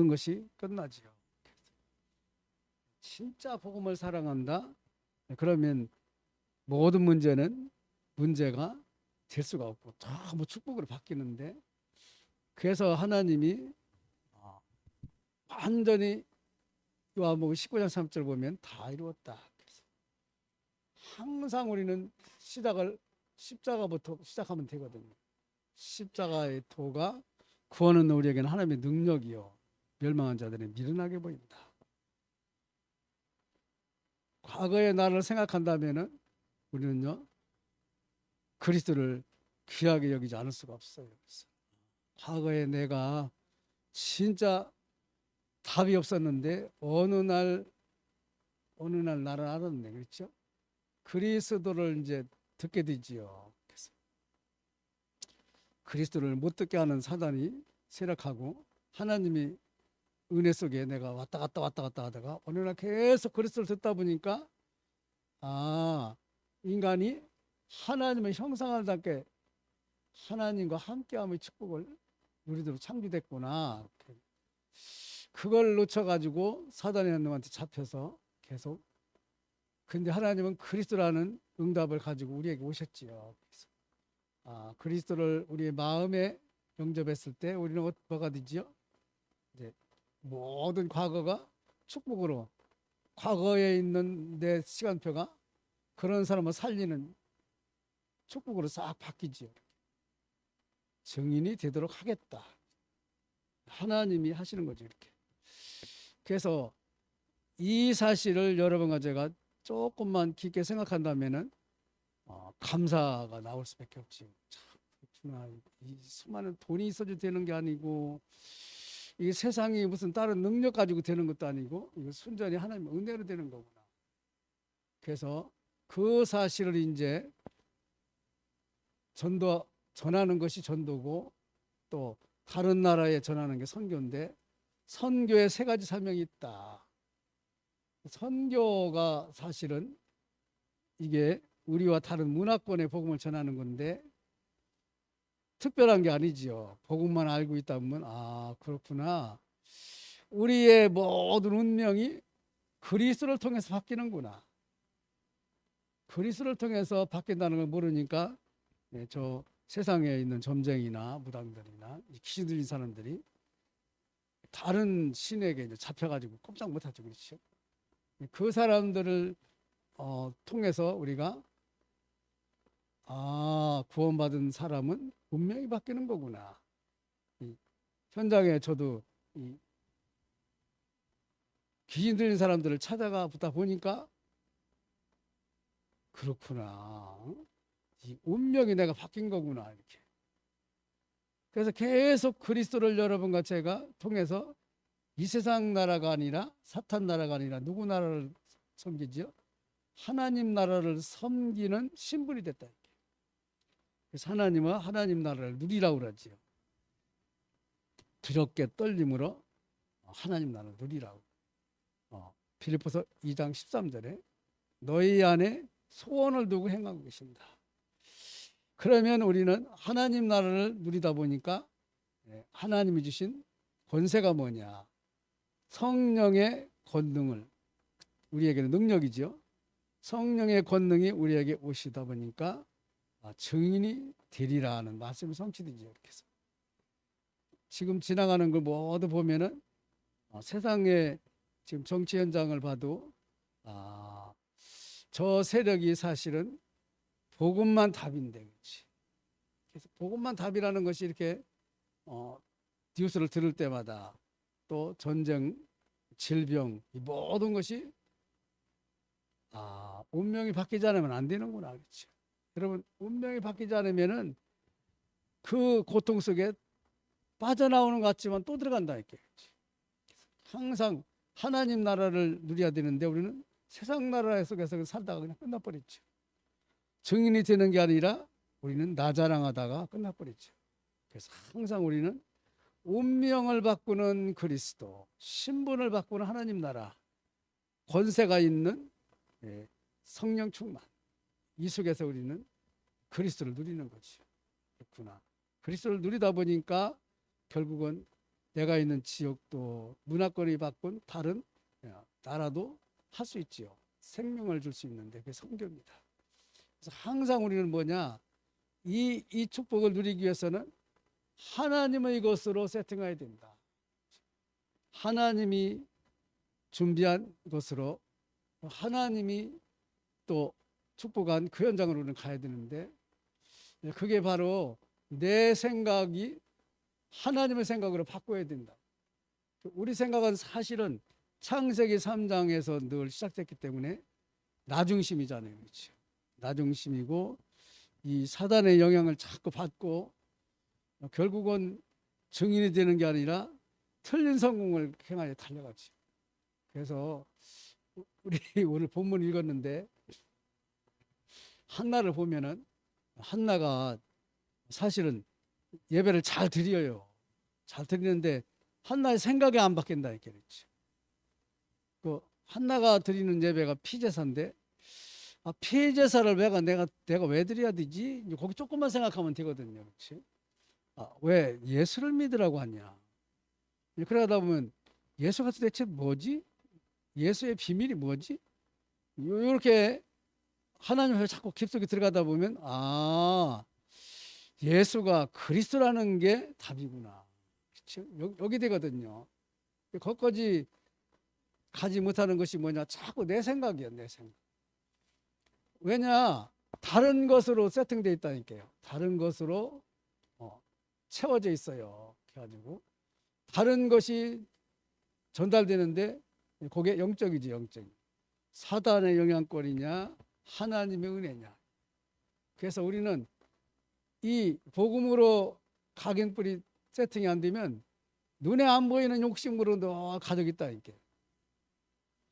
것이 끝나지요. 진짜 복음을 사랑한다? 그러면 모든 문제가 될 수가 없고 전부 축복으로 바뀌는데, 그래서 하나님이 완전히 요한복음 19장 3절 보면 다 이루었다. 그래서 항상 우리는 시작을 십자가부터 시작하면 되거든요. 십자가의 도가 구원은 우리에게는 하나님의 능력이요 멸망한 자들의 미련하게 보인다. 과거의 나를 생각한다면은 우리는요 그리스도를 귀하게 여기지 않을 수가 없어요. 그래서 과거에 내가 진짜 답이 없었는데 어느 날 나를 알았네, 그렇죠? 그리스도를 이제 듣게 되지요. 그래서 그리스도를 못 듣게 하는 사단이 세력하고, 하나님이 은혜 속에 내가 왔다 갔다 하다가 어느 날 계속 그리스도를 듣다 보니까 인간이 하나님의 형상을 닮게 하나님과 함께함의 축복을 누리도록 창조됐구나. 그걸 놓쳐가지고 사단의 놈한테 잡혀서 계속. 근데 하나님은 그리스도라는 응답을 가지고 우리에게 오셨지요. 그래서 그리스도를 우리의 마음에 영접했을 때 우리는 뭐가 되지요? 이제 모든 과거가 축복으로, 과거에 있는 내 시간표가 그런 사람을 살리는 축복으로 싹 바뀌지요. 증인이 되도록 하겠다. 하나님이 하시는 거죠, 이렇게. 그래서 이 사실을 여러분과 제가 조금만 깊게 생각한다면은 감사가 나올 수밖에 없지. 참, 이 수많은 돈이 있어도 되는 게 아니고, 이 세상이 무슨 다른 능력 가지고 되는 것도 아니고, 이거 순전히 하나님의 은혜로 되는 거구나. 그래서 그 사실을 이제 전하는 것이 전도고, 또 다른 나라에 전하는 게 선교인데, 선교에 세 가지 사명이 있다. 선교가 사실은 이게 우리와 다른 문화권의 복음을 전하는 건데 특별한 게 아니지요. 복음만 알고 있다 보면 그렇구나, 우리의 모든 운명이 그리스도를 통해서 바뀌는구나. 그리스도를 통해서 바뀐다는 걸 모르니까 저 세상에 있는 점쟁이나 무당들이나 귀신 들린 사람들이 다른 신에게 이제 잡혀가지고 꼼짝 못하죠, 그렇죠? 그 사람들을 통해서 우리가 구원받은 사람은 운명이 바뀌는 거구나. 현장에 저도 귀신 들린 사람들을 찾아가 보다 보니까 그렇구나, 이 운명이 내가 바뀐 거구나, 이렇게. 그래서 계속 그리스도를 여러분과 제가 통해서 이 세상 나라가 아니라, 사탄 나라가 아니라 누구 나라를 섬기지요? 하나님 나라를 섬기는 신분이 됐다. 그래서 하나님은 하나님 나라를 누리라고 그러지요. 두렵게 떨림으로 하나님 나라를 누리라고. 빌립보서 2장 13절에 너희 안에 소원을 두고 행하고 계신다. 그러면 우리는 하나님 나라를 누리다 보니까 하나님이 주신 권세가 뭐냐? 성령의 권능을, 우리에게는 능력이죠. 성령의 권능이 우리에게 오시다 보니까 증인이 되리라는 말씀이 성취되죠. 이렇게 해서 지금 지나가는 걸 모두 보면은 세상의 지금 정치 현장을 봐도 저 세력이 사실은 복음만 답인데, 그렇지. 그래서 복음만 답이라는 것이 이렇게 뉴스를 들을 때마다, 또 전쟁, 질병, 이 모든 것이 운명이 바뀌지 않으면 안 되는구나, 그렇죠. 여러분, 운명이 바뀌지 않으면은 그 고통 속에 빠져나오는 것 같지만 또 들어간다, 이렇게. 항상 하나님 나라를 누려야 되는데 우리는 세상 나라 속에서 살다가 그냥 끝나버렸죠. 증인이 되는 게 아니라 우리는 나 자랑하다가 끝나버렸죠. 그래서 항상 우리는 운명을 바꾸는 그리스도, 신분을 바꾸는 하나님 나라, 권세가 있는 성령 충만, 이 속에서 우리는 그리스도를 누리는 거죠. 그렇구나. 그리스도를 누리다 보니까 결국은 내가 있는 지역도 문화권이 바꾼 다른 나라도 할 수 있지요. 생명을 줄 수 있는데 그게 성경입니다. 그래서 항상 우리는 뭐냐, 이 축복을 누리기 위해서는 하나님의 것으로 세팅해야 된다. 하나님이 준비한 것으로 하나님이 또 축복한 그 현장으로 우리는 가야 되는데, 그게 바로 내 생각이 하나님의 생각으로 바꿔야 된다. 우리 생각은 사실은 창세기 3장에서 늘 시작됐기 때문에 나중심이잖아요. 그렇죠? 나중심이고 이 사단의 영향을 자꾸 받고 결국은 증인이 되는 게 아니라 틀린 성공을 행하여 달려가지. 그래서 우리 오늘 본문 읽었는데 한나를 보면은 한나가 사실은 예배를 잘 드려요. 잘 드리는데 한나의 생각이 안 바뀐다 이렇게 그랬지. 그 한나가 드리는 예배가 피제사인데 피제사를 내가 왜 드려야 되지? 거기 조금만 생각하면 되거든요. 그렇지? 왜 예수를 믿으라고 하냐? 그러다 보면 예수가 도대체 뭐지? 예수의 비밀이 뭐지? 이렇게 하나님 앞에 자꾸 깊숙이 들어가다 보면 예수가 그리스도라는 게 답이구나. 그렇죠? 여기 되거든요. 거기까지 가지 못하는 것이 뭐냐? 자꾸 내 생각이야, 내 생각. 왜냐? 다른 것으로 세팅되어 있다니까요. 다른 것으로 채워져 있어요. 그래가지고 다른 것이 전달되는데 그게 영적이지, 영적. 사단의 영향권이냐, 하나님의 은혜냐. 그래서 우리는 이 복음으로 각인뿔이 세팅이 안 되면 눈에 안 보이는 욕심으로도 가득 있다니까.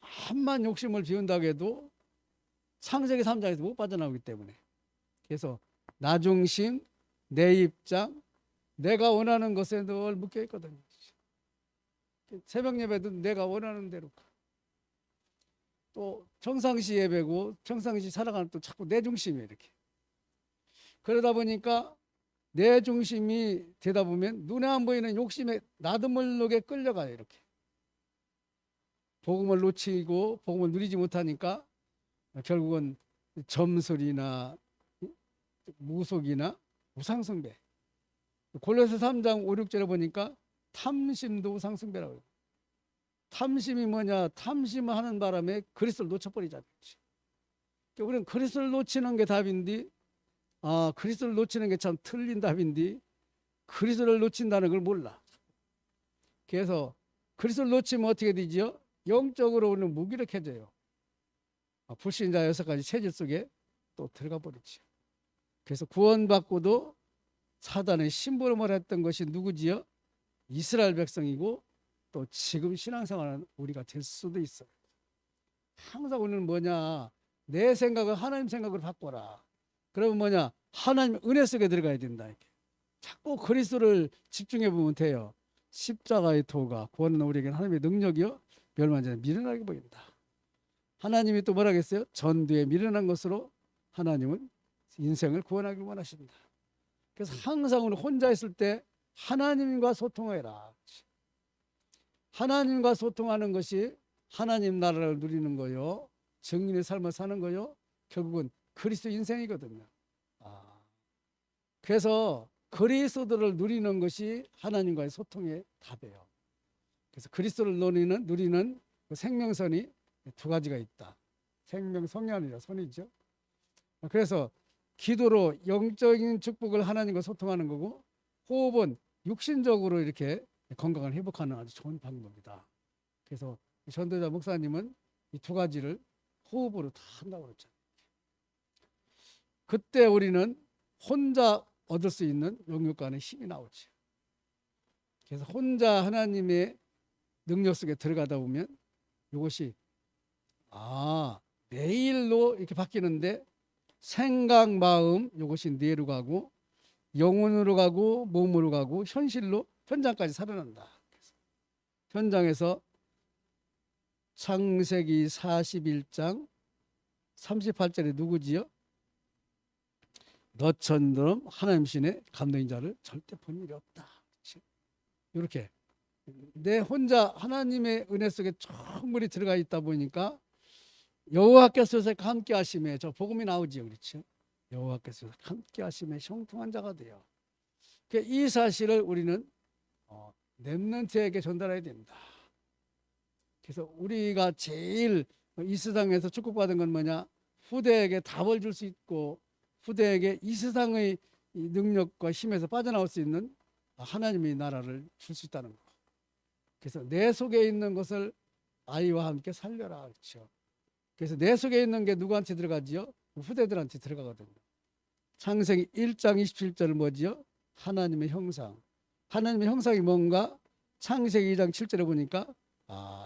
한만 욕심을 비운다고 해도 창세기 3장에서 못 빠져나오기 때문에. 그래서 나 중심, 내 입장, 내가 원하는 것에 늘 묶여 있거든요. 새벽 예배도 내가 원하는 대로 가. 또 평상시 예배고 평상시 살아가는 또 자꾸 내 중심이 이렇게. 그러다 보니까 내 중심이 되다 보면 눈에 안 보이는 욕심에 나드물록에 끌려가요. 이렇게. 복음을 놓치고 복음을 누리지 못하니까 결국은 점술이나 무속이나 우상숭배. 골로새 3장 5, 6절에 보니까 탐심도 우상숭배라고 해요. 탐심이 뭐냐? 탐심을 하는 바람에 그리스도를 놓쳐버리잖아요. 그러니까 우리는 그리스도를 놓치는 게 답인데 그리스도를 놓치는 게 참 틀린 답인데 그리스도를 놓친다는 걸 몰라. 그래서 그리스도를 놓치면 어떻게 되죠? 영적으로 우리는 무기력해져요. 불신자 6가지 체질 속에 또 들어가 버리죠. 그래서 구원받고도 사단의 심부름을 했던 것이 누구지요? 이스라엘 백성이고 또 지금 신앙생활은 우리가 될 수도 있어요. 항상 우리는 뭐냐? 내 생각을 하나님 생각으로 바꿔라. 그러면 뭐냐? 하나님 은혜 속에 들어가야 된다. 이렇게. 자꾸 그리스도를 집중해 보면 돼요. 십자가의 도가 구원은 우리에게는 하나님의 능력이요 멸망 전에 미련하게 보인다. 하나님이 또 뭐라 했어요? 전두에 미련한 것으로 하나님은 인생을 구원하길 원하신다. 그래서 항상 우리 혼자 있을 때 하나님과 소통해라. 하나님과 소통하는 것이 하나님 나라를 누리는 거요. 증인의 삶을 사는 거요. 결국은 그리스도 인생이거든요. 그래서 그리스도를 누리는 것이 하나님과의 소통의 답이에요. 그래서 그리스도를 누리는 그 생명선이 두 가지가 있다. 생명성이 아니라 선이죠. 그래서 기도로 영적인 축복을 하나님과 소통하는 거고, 호흡은 육신적으로 이렇게 건강을 회복하는 아주 좋은 방법이다. 그래서 전도자 목사님은 이 두 가지를 호흡으로 다 한다고 그랬잖아요. 그때 우리는 혼자 얻을 수 있는 영육간의 힘이 나오죠. 그래서 혼자 하나님의 능력 속에 들어가다 보면 이것이 내일로 이렇게 바뀌는데 생각, 마음 이것이 뇌로 가고 영혼으로 가고 몸으로 가고 현실로 현장까지 살아난다. 현장에서 창세기 41장 38절에 누구지요? 너처럼 하나님 신의 감동인 자를 절대 본 일이 없다. 이렇게 내 혼자 하나님의 은혜 속에 충분히 들어가 있다 보니까 여호와께서 함께 하심에 저 복음이 나오지요. 그렇죠? 여호와께서 함께 하심에 형통한 자가 돼요. 이 사실을 우리는 렘넌트에게 전달해야 된다. 그래서 우리가 제일 이 세상에서 축복받은 건 뭐냐? 후대에게 답을 줄 수 있고 후대에게 이 세상의 능력과 힘에서 빠져나올 수 있는 하나님의 나라를 줄 수 있다는 거. 그래서 내 속에 있는 것을 아이와 함께 살려라. 그렇죠? 그래서 내 속에 있는 게 누구한테 들어가지요? 후대들한테 들어가거든요. 창세기 1장 27절은 뭐지요? 하나님의 형상. 하나님의 형상이 뭔가? 창세기 2장 7절에 보니까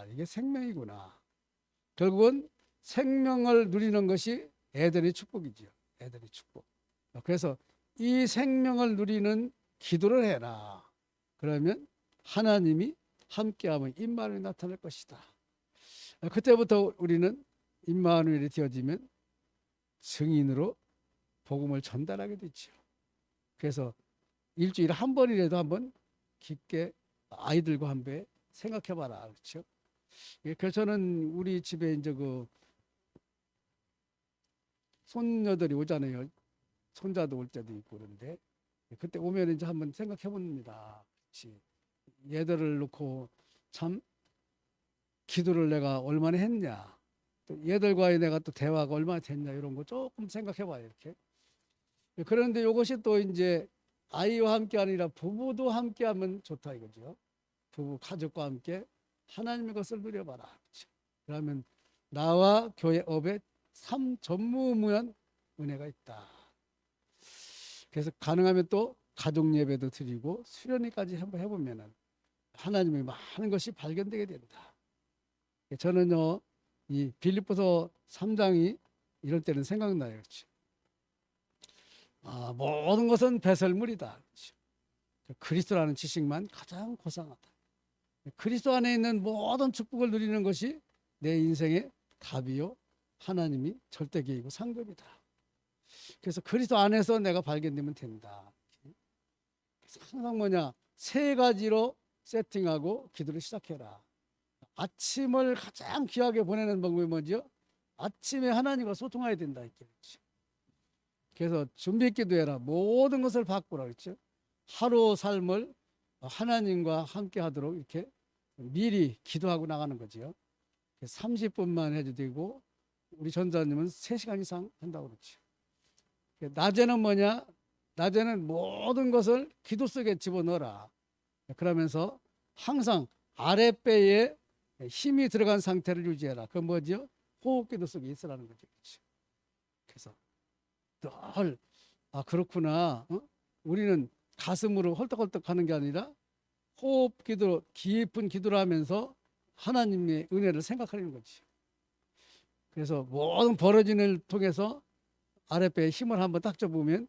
이게 생명이구나. 결국은 생명을 누리는 것이 에덴의 축복이지요. 에덴의 축복. 그래서 이 생명을 누리는 기도를 해라. 그러면 하나님이 함께하면 임마누엘이 나타날 것이다. 그때부터 우리는 임마누엘이 되어지면 증인으로 복음을 전달하게 되죠. 그래서 일주일에 한 번이라도 한번 깊게 아이들과 한번 생각해봐라. 그렇죠? 그래서 저는 우리 집에 이제 그 손녀들이 오잖아요. 손자도 올 때도 있고 그런데 그때 오면 이제 한번 생각해 봅니다. 그렇지. 얘들을 놓고 참 기도를 내가 얼마나 했냐. 또 얘들과의 내가 또 대화가 얼마나 됐냐 이런 거 조금 생각해 봐요. 이렇게. 그런데 이것이 또 이제 아이와 함께 아니라 부부도 함께 하면 좋다 이거죠. 부부 가족과 함께 하나님의 것을 누려봐라. 그렇죠? 그러면 나와 교회 업에 참 전무후무한 은혜가 있다. 그래서 가능하면 또 가족 예배도 드리고 수련회까지 한번 해보면은 하나님의 많은 것이 발견되게 된다. 저는요 이 빌립보서 3장이 이럴 때는 생각나요. 그렇죠? 모든 것은 배설물이다. 그렇죠? 그리스도라는 지식만 가장 고상하다. 그리스도 안에 있는 모든 축복을 누리는 것이 내 인생의 답이요 하나님이 절대 계획이고 상급이다. 그래서 그리스도 안에서 내가 발견되면 된다. 그래서 항상 뭐냐 세 가지로 세팅하고 기도를 시작해라. 아침을 가장 귀하게 보내는 방법이 뭐죠? 아침에 하나님과 소통해야 된다. 그래서 준비 기도해라. 모든 것을 바꾸라. 그렇죠? 하루 삶을 하나님과 함께 하도록 이렇게 미리 기도하고 나가는 거죠. 30분만 해도 되고 우리 전자님은 3시간 이상 한다고 그러죠. 낮에는 뭐냐? 낮에는 모든 것을 기도 속에 집어넣어라. 그러면서 항상 아랫배에 힘이 들어간 상태를 유지해라. 그건 뭐죠? 호흡기도 속에 있으라는 거죠. 그래서 늘 그렇구나. 우리는 가슴으로 헐떡헐떡 하는 게 아니라 호흡기도 깊은 기도를 하면서 하나님의 은혜를 생각하는 거지. 그래서 모든 벌어지는 일을 통해서 아랫배에 힘을 한번 딱 줘보면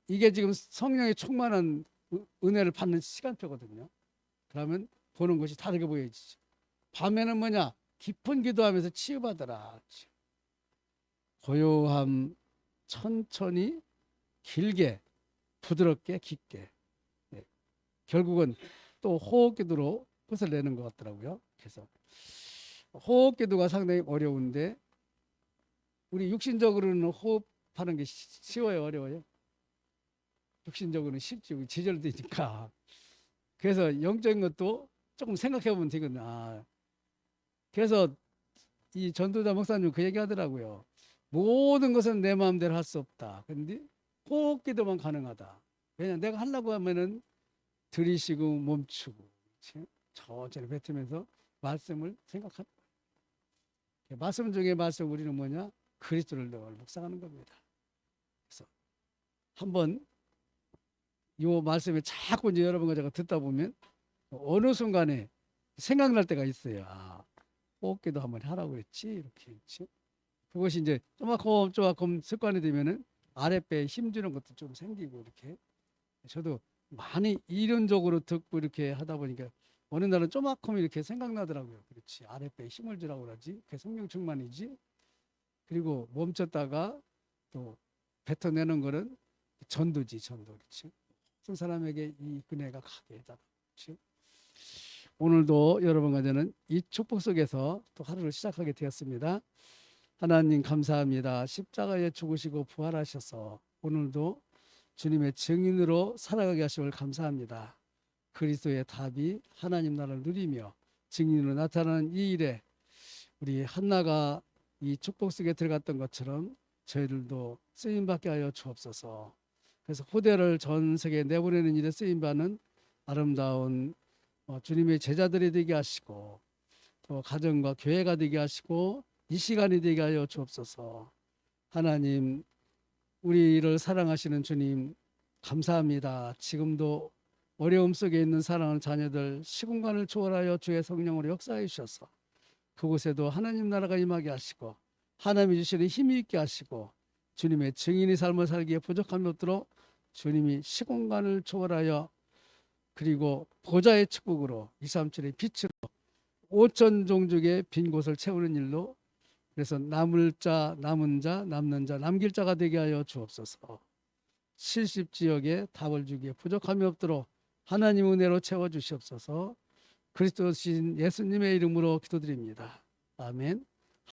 이게 지금 성령의 충만한 은혜를 받는 시간표거든요. 그러면 보는 것이 다르게 보여지죠. 밤에는 뭐냐? 깊은 기도하면서 치유받아라. 고요함, 천천히, 길게, 부드럽게, 깊게. 결국은 또 호흡기도로 끝을 내는 것 같더라고요. 그래서 호흡기도가 상당히 어려운데 우리 육신적으로는 호흡하는 게 쉬워요, 어려워요? 육신적으로는 쉽지, 지절되니까. 그래서 영적인 것도 조금 생각해 보면 되거든요. 그래서 이 전도자 목사님 그 얘기 하더라고요. 모든 것은 내 마음대로 할 수 없다. 그런데 호흡기도만 가능하다. 왜냐 내가 하려고 하면은 들이쉬고 멈추고 그렇지? 천천히 뱉으면서 말씀을 생각한다. 말씀 중에 말씀 우리는 뭐냐? 그리스도를 늘 묵상하는 겁니다. 그래서 한번 이 말씀에 자꾸 이제 여러분과 제가 듣다 보면 어느 순간에 생각날 때가 있어요. 호흡기도 한번 하라고 그랬지 이렇게. 그렇지? 그것이 이제 조금 습관이 되면은 아랫배에 힘주는 것도 좀 생기고 이렇게. 저도 많이 이론적으로 듣고 이렇게 하다 보니까 어느 날은 조금 이렇게 생각나더라고요. 그렇지. 아랫배에 힘을 주라고 그러지. 그게 성령 충만이지. 그리고 멈췄다가 또 뱉어내는 거는 전도지, 전도. 그렇지. 어떤 사람에게 이 은혜가 가게 해달라. 그렇지. 오늘도 여러분과 저는 이 축복 속에서 또 하루를 시작하게 되었습니다. 하나님 감사합니다. 십자가에 죽으시고 부활하셔서 오늘도 주님의 증인으로 살아가게 하심을 감사합니다. 그리스도의 답이 하나님 나라를 누리며 증인으로 나타나는 이 일에 우리 한나가 이 축복 속에 들어갔던 것처럼 저희들도 쓰임받게 하여 주옵소서. 그래서 후대를 전 세계에 내보내는 일에 쓰임받는 아름다운 주님의 제자들이 되게 하시고 또 가정과 교회가 되게 하시고 이 시간이 되게 하여 주옵소서. 하나님, 우리를 사랑하시는 주님 감사합니다. 지금도 어려움 속에 있는 사랑하는 자녀들 시공간을 초월하여 주의 성령으로 역사해 주셔서 그곳에도 하나님 나라가 임하게 하시고 하나님이 주시는 힘이 있게 하시고 주님의 증인의 삶을 살기에 부족함이 없도록 주님이 시공간을 초월하여 그리고 보좌의 축복으로 237의 빛으로 5천 종족의 빈 곳을 채우는 일로 그래서 남을 자, 남은 자, 남는 자, 남길 자가 되게 하여 주옵소서. 70지역에 답을 주기에 부족함이 없도록 하나님 은혜로 채워주시옵소서. 그리스도신 예수님의 이름으로 기도드립니다. 아멘.